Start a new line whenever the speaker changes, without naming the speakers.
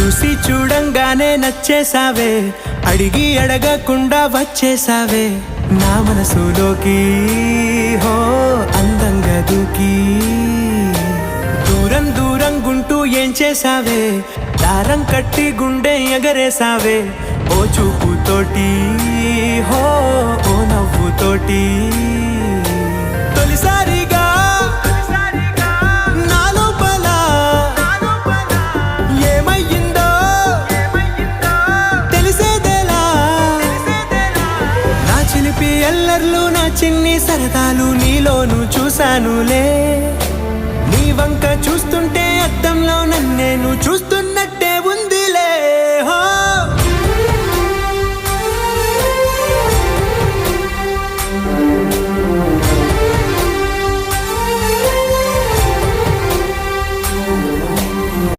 చూసి చూడంగానే నచ్చేసావే, అడిగి అడగకుండా వచ్చేసావే నా మనసులోకి. హో అందంగా దూకి దూరం దూరం గుంటూ ఏం చేసావే, దారం కట్టి గుండె ఎగరేసావే ఓ చూపుతోటి, హో ఓ నవ్వుతోటి. తొలిసారిగా నా లోపల ఏమయ్యిందో తెలిసేదేలా. నా చిలిపి ఎల్లర్లు నా చిన్ని సరదాలు నీలోను చూశానులే. నీ వంక చూస్తుంటే అద్దంలో నన్నేను చూస్తూ